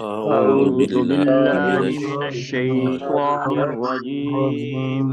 أعوذ أعوذ بالله بالله من من الشيطان الشيطان الرجيم.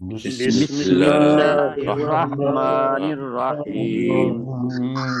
بسم بسم الله الله الرحمن الرحمن الرحيم. الرحيم.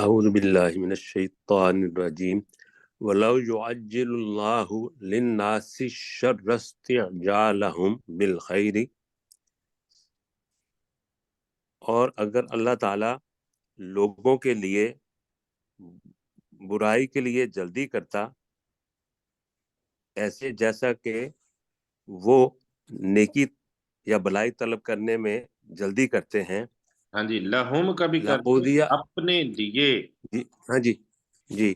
أعوذ بالله من الشيطان الرجيم ولو يعجل الله للناس الشر استعجالهم بالخير، اور اگر اللہ تعالی لوگوں کے لیے برائی کے لیے جلدی کرتا ایسے جیسا کہ وہ نیکی یا بلائی طلب کرنے میں جلدی کرتے ہیں۔ ہاں جی، لہم کا بھی کر دیں، لقودیا اپنے لیے۔ جی ہاں جی جی،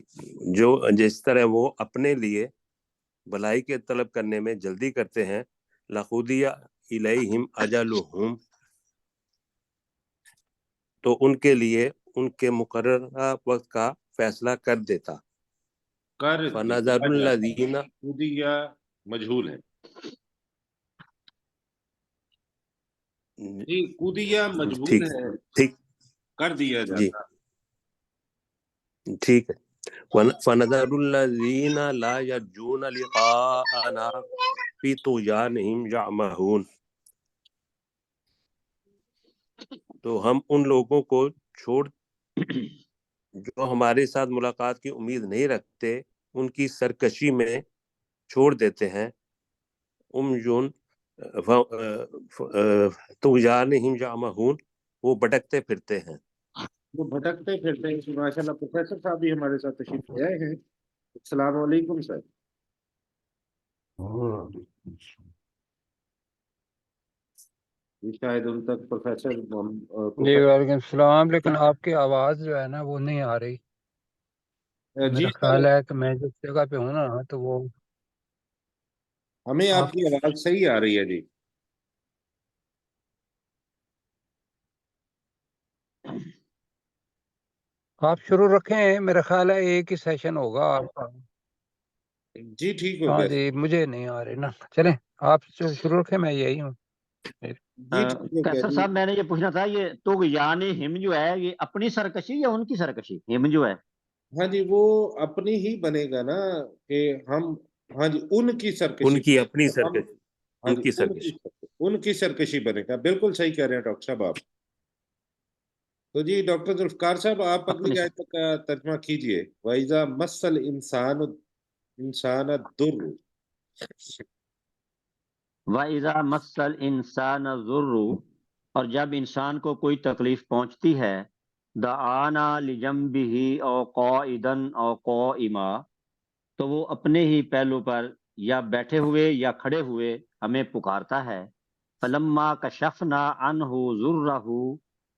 جو جس طرح وہ اپنے لیے بلائی کے طلب کرنے میں جلدی کرتے ہیں، لقودیا الیہم اجلہم، تو ان کے لیے ان کے مقررہ وقت کا فیصلہ کر دیتا۔ کر فنظر دیا جاتا، الذین، خودیا مجہول ہے جی، کودیا مجہول ٹھیک ہے، ٹھیک کر دیا جی جاتا۔ ٹھیک ہے۔ فنظر الذین لا یرجون لقاءنا فی طغیانہم یعمہون، تو ہم ان لوگوں کو چھوڑ جو ہمارے ساتھ ملاقات کی امید نہیں رکھتے ان کی سرکشی میں چھوڑ دیتے ہیں۔ یون طغیانہم یعمہون، وہ بھٹکتے پھرتے ہیں۔ وہ بھٹکتے پھرتے ہیں۔ ماشاء اللہ پروفیسر صاحب بھی ہمارے ساتھ تشریف لے آئے ہیں۔ السلام علیکم سر۔ جی شاید ان تک پروفیسر جی وعلیکم السلام، لیکن آپ کی آواز جو ہے نا وہ نہیں آ رہی۔ جی میرا سر، خیال ہے کہ میں جس جگہ پہ ہوں نا تو وہ ہمیں آپ کی آواز صحیح آ رہی ہے جی۔ آپ شروع رکھیں، میرا خیال ہے ایک ہی سیشن ہوگا آپ کا۔ جی ٹھیک ہو ہاں گیا جی، مجھے نہیں آ رہی نا، چلیں آپ شروع رکھیں، میں یہی ہوں۔ جی ٹھیک ہو گیا کیسر جی۔ صاحب، میں نے یہ پوچھنا تھا، یہ تو یعنی ہم جو ہے یہ اپنی سرکشی یا ان کی سرکشی؟ ہم جو ہے ہاں جی، وہ اپنی ہی بنے گا نا کہ ہم، ہاں جی ان کی سرکشی ان کی بنے اپنی گا۔ ہم، سرکشی، ہاں ان جی کی ان کی سرکشی۔ ان کی سرکشی بنے گا، بالکل صحیح کہہ رہے ہیں ڈاکٹر صاحب آپ۔ تو جی ڈاکٹر ذوالفقار صاحب آپ اپنی اگلی آیت کا ترجمہ کیجئے۔ وَإِذَا مَسَّ الْإِنسَانَ الضُّرُّ۔ وَإِذَا مَسَّ الْإِنسَانَ الضُّرُّ، اور جب انسان کو کوئی تکلیف پہنچتی ہے، دعانا لجنبہ او قائدن او قائما، تو وہ اپنے ہی پہلو پر یا بیٹھے ہوئے یا کھڑے ہوئے ہمیں پکارتا ہے۔ فلما کشفنا عنہ ضرہ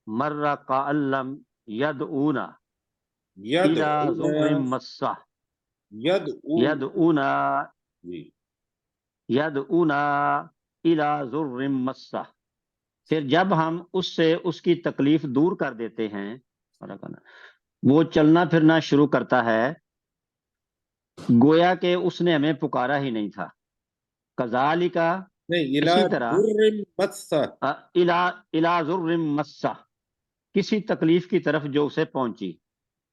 مر کأن لم یدعونا الی ضر یدعونا، مسہ، یدعو، یدعونا جی یدعونا الی ضر مسہ، پھر جب ہم اس سے اس کی تکلیف دور کر دیتے ہیں، وہ چلنا پھرنا شروع کرتا ہے گویا کہ اس نے ہمیں پکارا ہی نہیں تھا۔ کذالک، نہیں، اسی الی طرح، ضر مسہ، الی ضر مسہ، کسی تکلیف کی طرف جو اسے پہنچی۔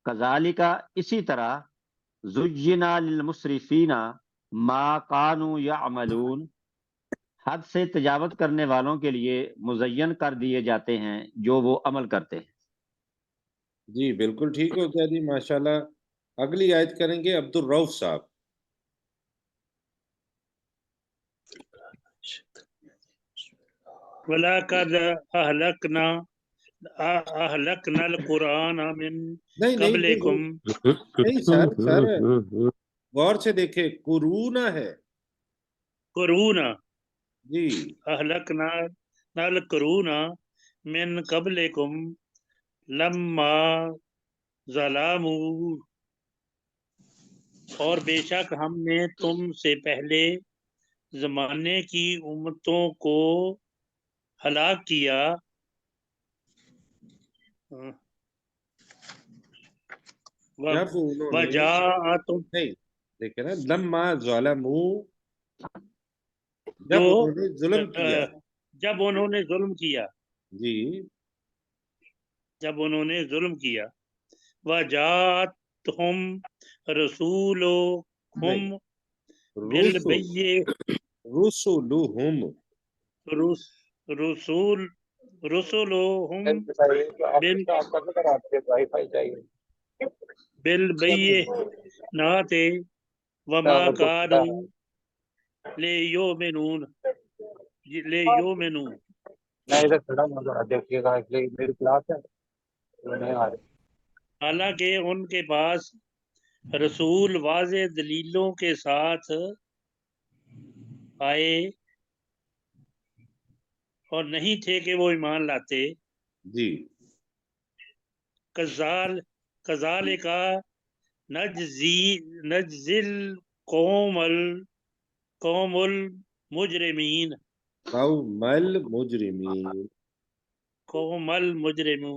کذالک، اسی طرح، زجنا للمسرفین ما کانوا یعملون، حد سے تجاوز کرنے والوں کے لیے مزین کر دیے جاتے ہیں جو وہ عمل کرتے ہیں۔ جی بالکل ٹھیک ہو گیا جی، ماشاءاللہ۔ اگلی آیت کریں گے عبد الرؤف صاحب۔ وَلَقَدْ أَهْلَكْنَا الْقُرْآنَ مِنْ نہیں نہیں قَبْلِكُمْ نہیں سر غور سے دیکھیں، قرونا ہے قُرُونًا جی۔ أَهْلَكْنَا الْقُرُونَ مِنْ قَبْلِكُمْ لَمَّا ظَلَمُوا، اور بے شک ہم نے تم سے پہلے زمانے کی امتوں کو ہلاک کیا، جب انہوں نے وَجَاءَتُمْ، نہیں دیکھیں نا، لما ظلموا، جب جو انہوں نے ظلم کیا جب انہوں نے ظلم کیا، جی، جب انہوں نے ظلم کیا، وَجَاءَتْهُمْ رَسُولُهُمْ رسلهم رسولهم نہیں بالبينات وما كانوا ليؤمنوا ادھر کھڑا ہوں، ذرا دیکھیے گا، اس لیے میری کلاس ہے وہ نہیں آ رہی۔ حالانکہ ان کے پاس رسول واضح دلیلوں کے ساتھ آئے اور نہیں تھے کہ وہ ایمان لاتے، جی کذالک نجزی القوم المجرمین قوم المجرمین،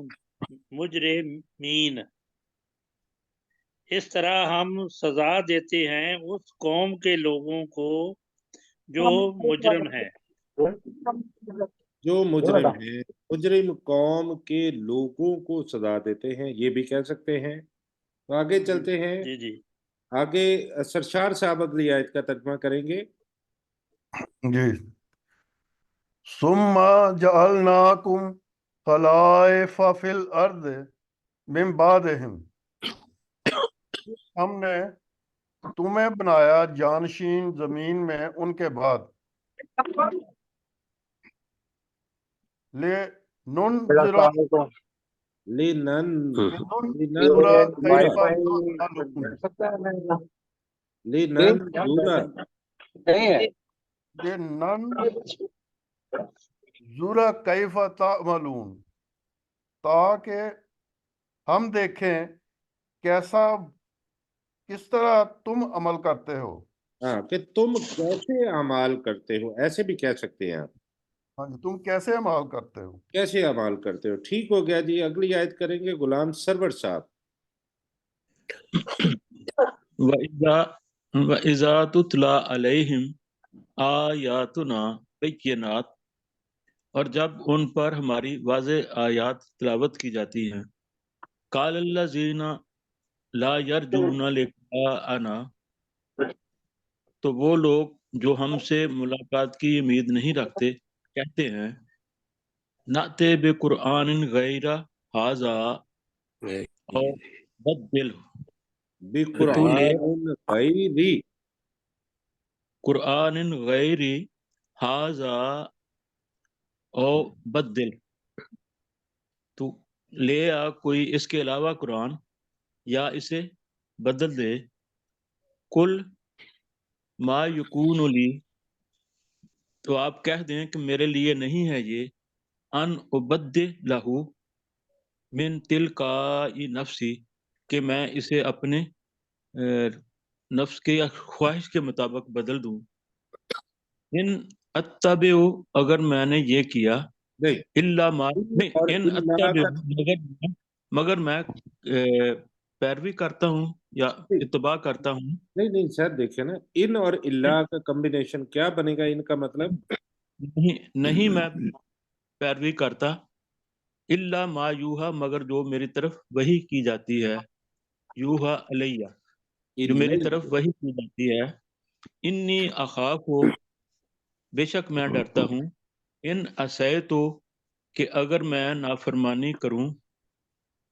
اس طرح ہم سزا دیتے ہیں اس قوم کے لوگوں کو جو مجرم ہیں، جو مجرم ہیں، مجرم قوم کے لوگوں کو سزا دیتے ہیں، یہ بھی کہہ سکتے ہیں۔ تو آگے چلتے ہیں، جی جی آگے سرشار صاحب اگلی آیت کا ترجمہ کریں گے۔ جی، ثم جعلناکم خلائف فی الارض من بعدہم، ہم نے تمہیں بنایا جانشین زمین میں ان کے بعد، لننذر وائی کیف فائی تعملون، مل سکتا ہے میرا؟ لننظر نہیں ہے لننظر کیف تعملون، تاکہ ہم دیکھیں کس طرح تم عمل کرتے ہو۔ ہاں، کہ تم کیسے اعمال کرتے ہو، ایسے بھی کہہ سکتے ہیں آپ، ہاں جی، تم کیسے عمل کرتے ہو۔ کیسے اعمال کرتے ہو۔ ٹھیک ہو گیا جی، اگلی آیت کریں گے غلام سرور صاحب۔ وَإِذَا تُتْلَى عَلَيْهِمْ آیاتنا بینات، اور جب ان پر ہماری واضح آیات تلاوت کی جاتی ہیں، قال الذین لا یرجون لقاءنا، تو وہ لوگ جو ہم سے ملاقات کی امید نہیں رکھتے کہتے ہیں، نأتی بقرآن غیر ھذا، اور بدل، تو لے قرآن غیر ھذا او بدل، تو لے آ کوئی اس کے علاوہ قرآن یا اسے بدل دے، کل ما یکون لی، تو آپ کہہ دیں کہ میرے لیے نہیں ہے یہ، ان ابدلہ من تلقائی نفسی، کہ میں اسے اپنے نفس کے یا خواہش کے مطابق بدل دوں، ان اتبع، اگر میں نے یہ کیا، نہیں، الا ما، نہیں، اور ان اللہ اتبع، کا مگر میں پیروی کرتا ہوں یا اتباع کرتا ہوں، نہیں سر، دیکھیں نا، ان اور اللہ کا کمبینیشن کیا بنے گا، ان کا مطلب نہیں میں پیروی کرتا، الا ما یوحا، مگر جو میری طرف وحی کی جاتی ہے، یوحا علیہ، جو میری طرف وحی کی جاتی ہے، انی اخاف ہو، بے شک میں ڈرتا ہوں، ان عصیتو، کہ اگر میں نافرمانی کروں،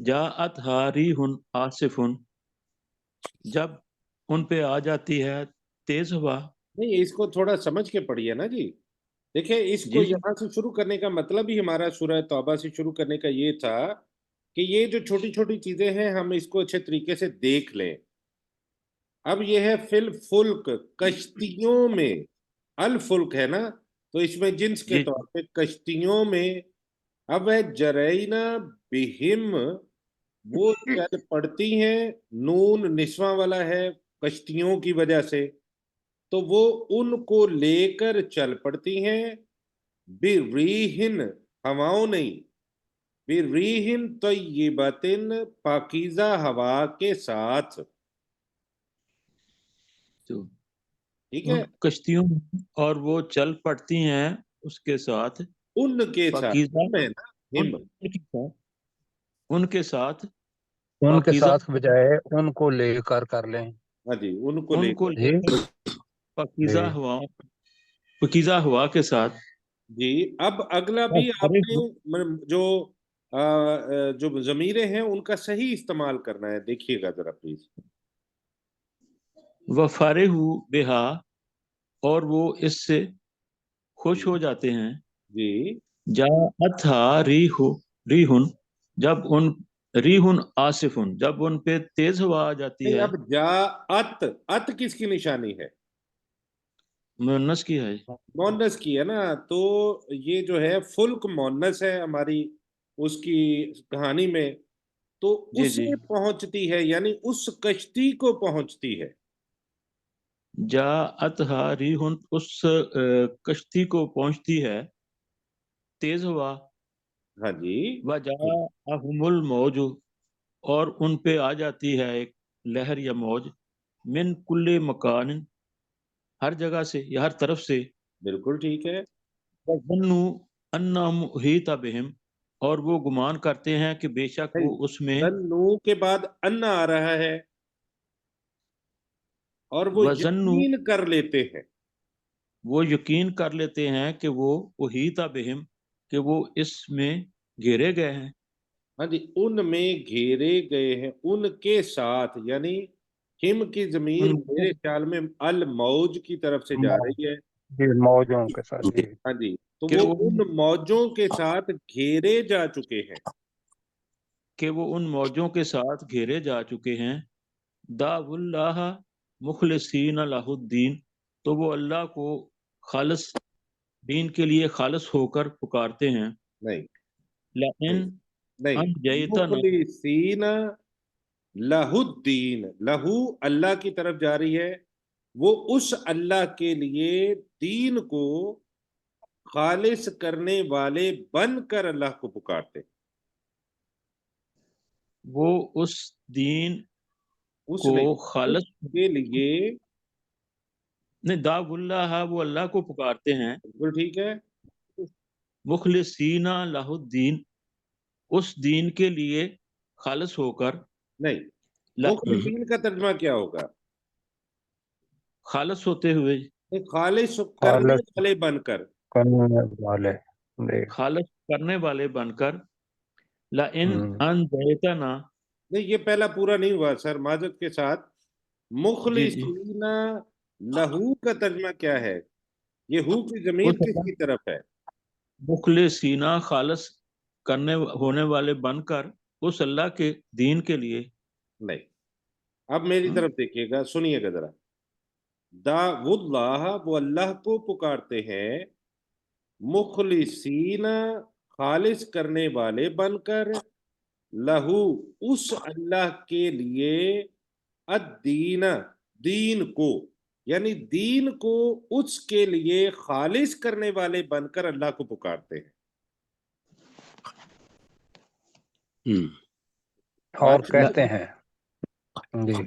جاءت ریح آصف، جب ان پہ آ جاتی ہے تیز ہوا. نہیں، اس کو تھوڑا سمجھ کے پڑھیے نا جی. دیکھیں، اس کو جی جی یہاں سے شروع کرنے کا مطلب ہی ہمارا سورہ توبہ سے شروع کرنے کا یہ تھا کہ یہ جو چھوٹی چھوٹی چیزیں ہیں ہم اس کو اچھے طریقے سے دیکھ لیں. اب یہ ہے فل فلک، کشتیوں میں. الفلک ہے نا، تو اس میں جنس کے جی طور پہ کشتیوں میں. اب ہے جرینا بہم، وہ چل پڑتی ہیں. نون نسواں والا ہے کشتیوں کی وجہ سے، تو وہ ان کو لے کر چل پڑتی ہیں. بریہن، ہواؤں نہیں، بریہن طیبۃ، پاکیزہ ہوا کے ساتھ. تو ٹھیک ان ہے، کشتیوں میں، اور وہ چل پڑتی ہیں اس کے ساتھ ان کے ساتھ پاکیزہ، ہم ہے نا، ہم. ان کے ساتھ ان کے پاکیزہ، ساتھ بجائے ان کو لے کر لیں. ہاں جی، ان کو لے ان کو کر. لے جی کر پاکیزہ جی ہوا، پاکیزہ ہوا کے ساتھ. جی. اب اگلا بھی آپ نے جو ضمیریں ہیں ان کا صحیح استعمال کرنا ہے. دیکھیے گا ذرا پلیز. وفارہ بہا، اور وہ اس سے خوش ہو جاتے ہیں. جی، جاءتھا ریحن، جب ان ریحن آصفن، جب ان پہ تیز ہوا آ جاتی نہیں، ہے. اب جاءت، ات کس کی نشانی ہے؟ مؤنث کی ہے. مونس کی ہے نا. تو یہ جو ہے فلک مونس ہے ہماری اس کی کہانی میں، تو جی جی. اسے پہنچتی ہے، یعنی اس کشتی کو پہنچتی ہے. جاءتھا ریحن، اس کشتی کو پہنچتی ہے تیز ہوا. ہاں جی. وجاءہم الموج، اور ان پہ آ جاتی ہے ایک لہر یا موج. من کل مکان، ہر جگہ سے یا ہر طرف سے. بالکل ٹھیک ہے. وظنوا انہم احیط بہم، اور وہ گمان کرتے ہیں کہ بے شک وہ اس میں. ظنوا کے بعد ان آ رہا ہے، اور وہ وظنوا، یقین کر لیتے ہیں. وہ یقین کر لیتے ہیں کہ وہ احیط بہم، کہ وہ اس میں گھیرے گئے ہیں. ہاں جی، ان میں گھیرے گئے ہیں، ان کے ساتھ. یعنی ہم کی ضمیر ان میرے خیال میں الموج کی طرف سے جا رہی ہے. جی موجوں کے ساتھ. جی ہاں جی، تو کہ وہ وہ ان موجوں کے ساتھ گھیرے جا چکے ہیں. کہ وہ ان موجوں کے ساتھ گھیرے جا چکے ہیں. دعوا اللہ مخلصین لہ الدین، تو وہ اللہ کو خالص دین کے لیے خالص ہو کر پکارتے ہیں. نہیں لئن نہیں، انجیتنا، مخلصین لہ الدین، لہو اللہ کی طرف جا رہی ہے. وہ اس اللہ کے لیے دین کو خالص کرنے والے بن کر اللہ کو پکارتے. وہ اس دین اس کو نے خالص، کے لیے. نہیں، دعوا اللہ، وہ اللہ کو پکارتے ہیں. بالکل ٹھیک ہے. مخلصین لہ الدین، اس دین کے لیے خالص ہو کر. نہیں، مخلصین کا ترجمہ کیا ہوگا؟ خالص ہوتے ہوئے، خالص کرنے خالص والے بن کر. کرنے والے. جی خالص کرنے والے بن کر. لئن ہم، انجیتنا، نہیں، یہ پہلا پورا نہیں ہوا سر، معذرت کے ساتھ. جی جی، مخلصین لہو کا ترجمہ کیا ہے؟ یہ ہو کی ضمیر اس کس کی طرف ہے؟ مخلصین، خالص کرنے ہونے والے بن کر اس اللہ کے دین کے لیے. نہیں. اب میری طرف دیکھیے گا، سنیے گا ذرا. دعوا اللہ، وہ اللہ کو پکارتے ہیں. مخلصین، خالص کرنے والے بن کر. لہو، اس اللہ کے لیے. الدین، دین کو. یعنی دین کو اس کے لیے خالص کرنے والے بن کر اللہ کو پکارتے ہیں. اور بات کہتے ہیں. جی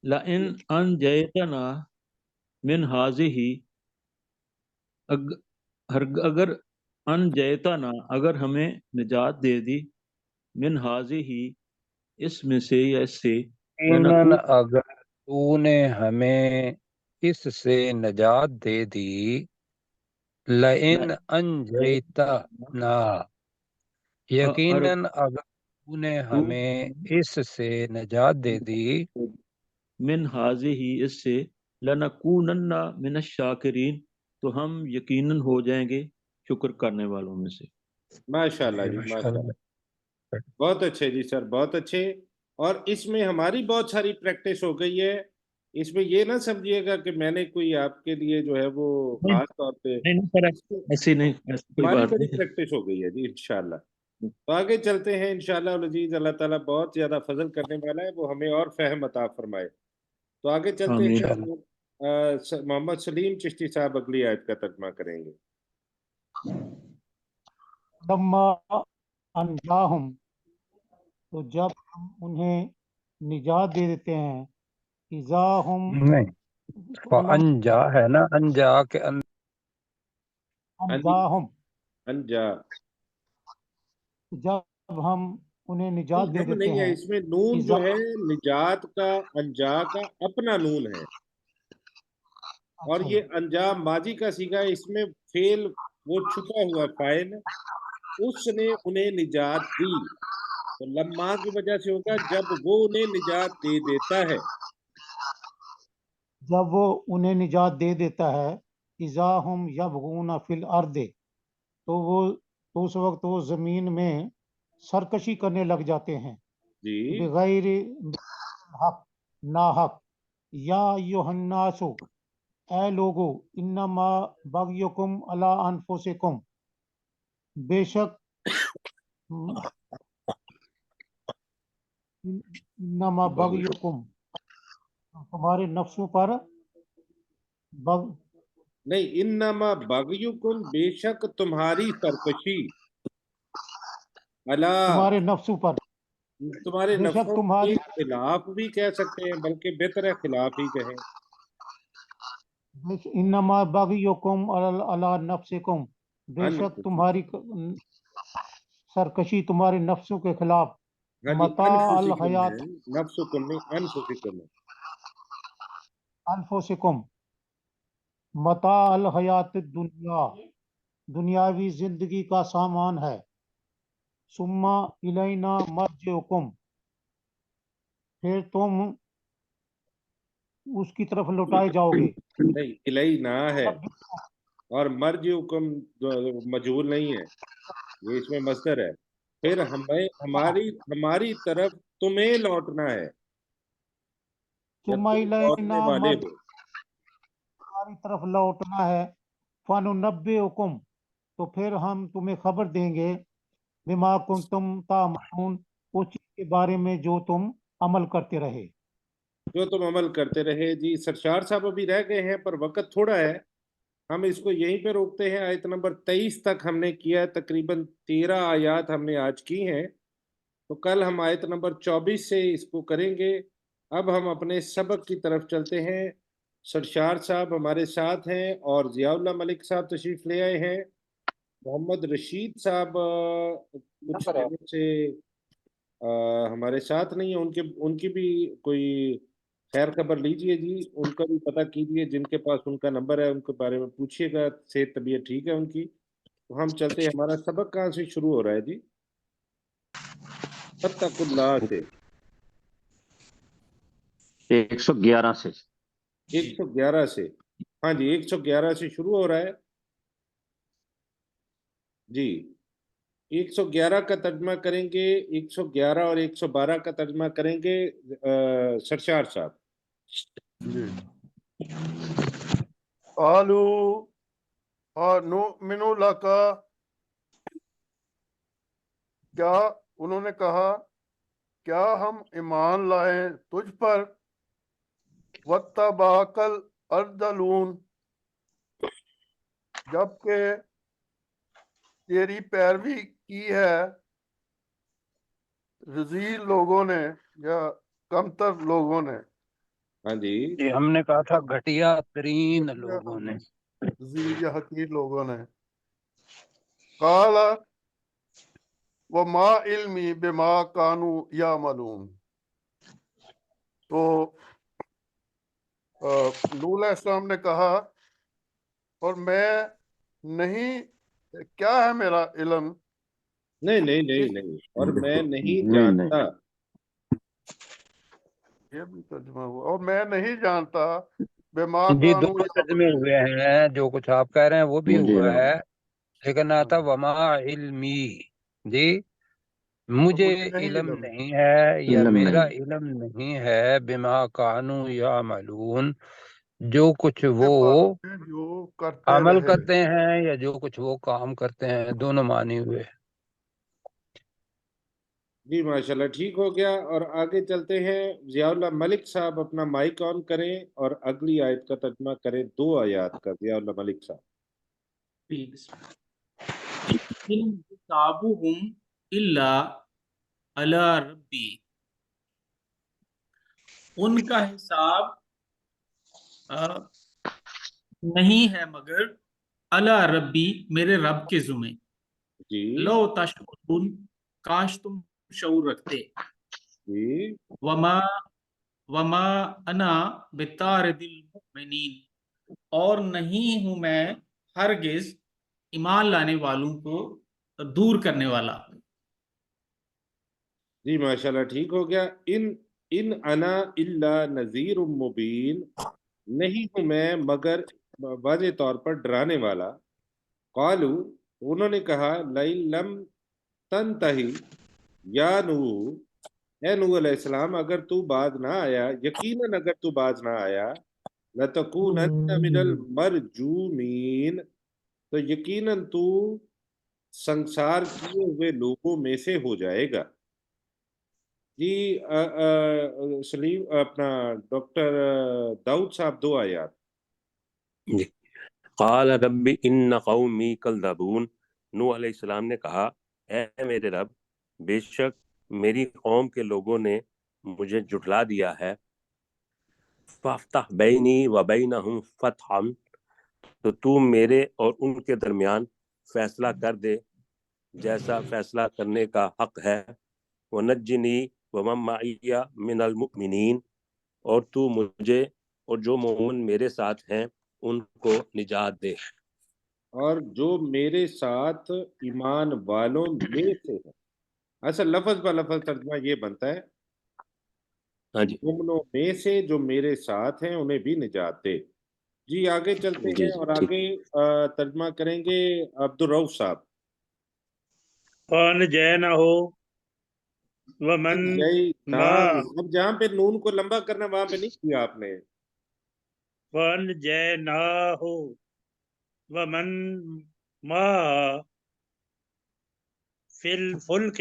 لئن انجیتنا من ہذہ، اگر انجیتنا، اگر ہمیں نجات دے دی. من ہذہ، اس میں سے یا اس سے. یقیناً اگر تو نے ہمیں اس سے نجات دے دی. لئن انجیتنا، اور یقیناً اگر نے ہمیں اس سے نجات دے دی من حاضی ہی اس سے لنکونن من الشاکرین تو ہم یقیناً ہو جائیں گے شکر کرنے والوں میں سے. ماشاء اللہ جی، ماشاء اللہ، بہت اچھے جی سر، بہت اچھے. اور اس میں ہماری بہت ساری پریکٹس ہو گئی ہے. اس میں یہ نہ سمجھیے گا کہ میں نے کوئی آپ کے لیے جو ہے وہ خاص طور پہ، نہیں سر، ایسی نہیں، ایسی کوئی ہماری بات بڑی نہیں. پریکٹس ہو گئی ہے جی انشاءاللہ. تو آگے چلتے ہیں انشاءاللہ العزیز. اللہ تعالیٰ بہت زیادہ فضل کرنے والا ہے، وہ ہمیں اور فہم عطا فرمائے. تو آگے چلتے آمین. ہیں. محمد سلیم چشتی صاحب اگلی آیت کا ترجمہ کریں گے. لما انجاہم تو جب ہم انہیں نجات دے دیتے ہیں، اذا ہم نہیں، انجا ہے نا، انجا کے انجاہم انجا جب ہم انہیں نجات دے ہم دیتے نہیں ہے، ہیں، اس میں نون اذا جو ہے نجات کا، انجا کا اپنا نون ہے. اور اچھا یہ انجا ماضی کا صیغہ ہے، اس میں فعل وہ چھپا ہوا فاعل، اس نے انہیں نجات دی. تو لما کی وجہ سے ہوگا جب وہ انہیں نجات دے دیتا ہے. جب وہ انہیں نجات دے دیتا ہے، اذا ہم یبغون فی الارض تو اس وقت وہ زمین میں سرکشی کرنے لگ جاتے ہیں، جی بغیر حق، ناحق. یا ایھا الناس، اے لوگو، انما بغیکم علی انفسکم، بے شک انما بغیکم تمہارے نفسوں پر نہیں، انما بغیکم بے شک تمہاری سرکشی، اللہ تمہارے نفسوں پر، تمہارے بے شک نفسوں کے تمہاری خلاف بھی کہہ سکتے ہیں، بلکہ بہتر ہے خلاف ہی کہیں. انما بغیکم علی نفسکم، بے شک تمہاری سرکشی تمہارے نفسوں کے خلاف، ہاں جی، متاع انفسکم ہے، الحیات نفسکم نہیں، انفسکم ہے. انفسکم، متاع الحیات الدنیا، دنیاوی زندگی کا سامان ہے. ثم الینا مرجعکم، پھر تم اس کی طرف لوٹائے جاؤ گے. نہیں، الینا ہے، اور مرجعکم مجہول نہیں ہے، یہ اس میں مصدر ہے. پھر ہماری طرف تمہیں لوٹنا ہے، یا ثم تم لوٹنے الینا والے ہو. ہماری طرف لوٹنا ہے. فننبئکم، تو پھر ہم تمہیں خبر دیں گے، بما کنتم تعملون، اس چیز کے بارے میں جو تم عمل کرتے رہے. جو تم عمل کرتے رہے. جی سرشار صاحب ابھی رہ گئے ہیں پر وقت تھوڑا ہے، ہم اس کو یہیں پہ روکتے ہیں. آیت نمبر 23 تک ہم نے کیا ہے، تقریباً 13 آیات ہم نے آج کی ہیں. تو کل ہم آیت نمبر 24 سے اس کو کریں گے. اب ہم اپنے سبق کی طرف چلتے ہیں. سرشار صاحب ہمارے ساتھ ہیں، اور ضیاء اللہ ملک صاحب تشریف لے آئے ہیں. محمد رشید صاحب کچھ دنوں سے ہمارے ساتھ نہیں ہیں. ان کی بھی کوئی خیر خبر لیجئے جی، ان کا بھی پتہ کیجئے، جن کے پاس ان کا نمبر ہے ان کے بارے میں پوچھیے گا. صحت طبیعت ٹھیک ہے ان کی؟ تو ہم چلتے ہیں. ہمارا سبق کہاں سے شروع ہو رہا ہے جی؟ فتق اللہ سے 111 سے. 111 سے. ہاں جی، 111 سے شروع ہو رہا ہے جی. 111 کا ترجمہ کریں گے، 111 اور 112 کا ترجمہ کریں گے سرشار صاحب. جی. قالوا نؤمن لک، کیا انہوں نے کہا کیا ہم ایمان لائیں تجھ پر، واتبعک الارذلون، جبکہ تیری پیروی کی ہے رذیل لوگوں نے یا کمتر لوگوں نے. ہاں جی، یہ ہم نے کہا تھا گھٹیا ترین لوگوں نے. رذیل یا حقیر لوگوں نے. قال وما علمی بما کانوا یعملون، تو نوح علیہ السلام نے کہا اور میں نہیں، کیا ہے میرا علم نہیں اور میں نہیں نہیں جانتا. یہ بھی ترجمہ ہوا، اور میں نہیں جانتا بما جی کانوا دونوں ترجمے یعملون. ہوئے ہیں، جو کچھ آپ کہہ رہے ہیں وہ بھی جی ہوا ہے، لیکن آتا ہاں، وما علمی، جی مجھے مجھے نہیں علم علم. نہیں ہے یا علم میرا نہیں. علم نہیں ہے بما کانوا یعملون، جو کچھ وہ باتیں جو کرتے عمل رہے. کرتے ہیں یا جو کچھ وہ کام کرتے ہیں، دونوں معنی ہوئے. جی ماشاءاللہ، ٹھیک ہو گیا. اور آگے چلتے ہیں. ضیاء اللہ ملک صاحب اپنا مائک آن کریں اور اگلی آیت کا ترجمہ کریں، 2 آیات کا. ضیاء اللہ ملک صاحب. ان حسابهم الا علی ربی، ان کا حساب نہیں ہے مگر علی ربی، میرے رب کے ذمہ. جی لو تشعرون، کاش تم شعور رکھتے. جی وما انا بطارد المؤمنین، اور نہیں ہوں میں ہرگز ایمان لانے والوں کو دور کرنے والا. جی ماشاءاللہ، ٹھیک ہو گیا. ان انا الا نذیر مبین، نہیں ہوں میں مگر واضح طور پر ڈرانے والا. قالو، انہوں نے کہا لئن لم تنتہی یا نوح، اے نوح علیہ السلام اگر تو باز نہ آیا، یقیناً اگر تو باز نہ آیا، لتکونن من المرجومین، تو یقیناً تو سنسار کیے ہوئے لوگوں میں سے ہو جائے گا. جی سلیم اپنا ڈاکٹر داؤد صاحب 2 آیات. جی. قال رب ان قومی کذبون، نوح علیہ السلام نے کہا اے میرے رب، بے شک میری قوم کے لوگوں نے مجھے جھٹلا دیا ہے. فافتح بینی و بینہم فتحا، تو میرے اور ان کے درمیان فیصلہ کر دے جیسا فیصلہ کرنے کا حق ہے. ونجنی ومن معی من المؤمنین، اور تو مجھے اور جو مومن میرے ساتھ ہیں ان کو نجات دے. اور جو میرے ساتھ ایمان والوں میں سے ہے. اصل لفظ با لفظ ترجمہ یہ بنتا ہے، ہاں جی مومنوں میں سے جو میرے ساتھ ہیں انہیں بھی نجات دے. جی آگے چلتے جی ہیں جی اور ٹھیک. آگے ترجمہ کریں گے عبدالرؤف صاحب. فَأَنْجَيْنَاهُ وَمَنْ مَعَهُ، اب جہاں پہ نون کو لمبا کرنا وہاں پہ نہیں کیا آپ نے. فَأَنْجَيْنَاهُ وَمَنْ مَعَهُ فِي الْفُلْكِ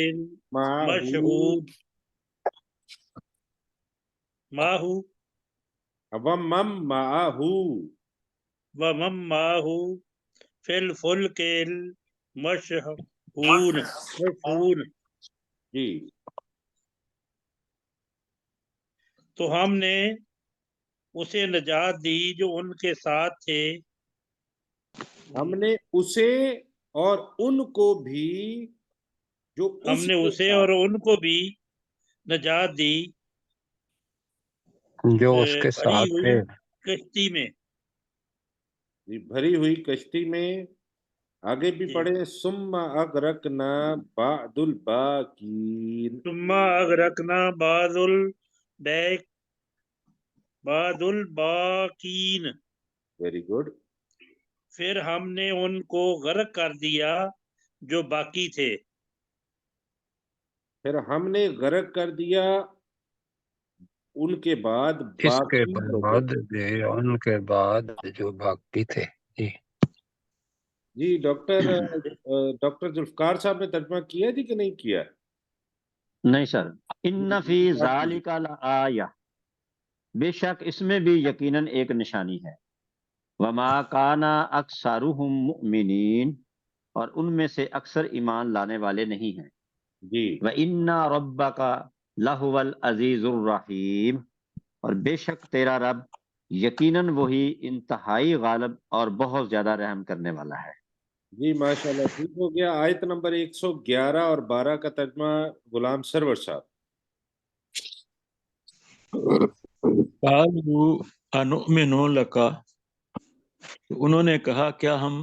الْمَشْحُونِ، مَعَهُ ومن معه، وَمَنْ مَعَهُ فِي الْفُلْكِ المشحون. جی تو ہم نے اسے نجات دی جو ان کے ساتھ تھے. ہم نے اسے اور ان کو بھی جو ہم اس نے کے اسے اور ساتھ. ان کو بھی نجات دی جو اس کے بھری ساتھ ہوئی تھے. کشتی میں. جی بھری ہوئی کشتی میں. آگے بھی جی پڑھے ثم اغرقنا بعد الباقین. ثم اغرقنا بعد الباقین، ویری گڈ. پھر ہم نے ان کو غرق کر دیا جو باقی تھے. پھر ہم نے غرق کر دیا ان کے بعد اس کے باقی لوگوں. بعد ان کے بعد جو باقی تھے. جی جی ڈاکٹر ذوالفقار صاحب نے ترجمہ کیا جی کہ نہیں کیا؟ نہیں سر. ان فی ذالک لآیہ، بے شک اس میں بھی یقیناً ایک نشانی ہے. وما کان اکثرهم مؤمنین، اور ان میں سے اکثر ایمان لانے والے نہیں ہیں. جی وَإِنَّ رَبَّكَ لَهُوَ الْعَزِيزُ الرَّحِيمُ، اور بے شک تیرا رب یقیناً وہی انتہائی غالب اور بہت زیادہ رحم کرنے والا ہے. جی ماشاءاللہ، ٹھیک ہو گیا. آیت نمبر 111 اور 12 کا ترجمہ غلام سرور صاحب. قالوا انؤمن لک، انہوں نے کہا کیا ہم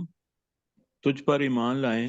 تجھ پر ایمان لائیں.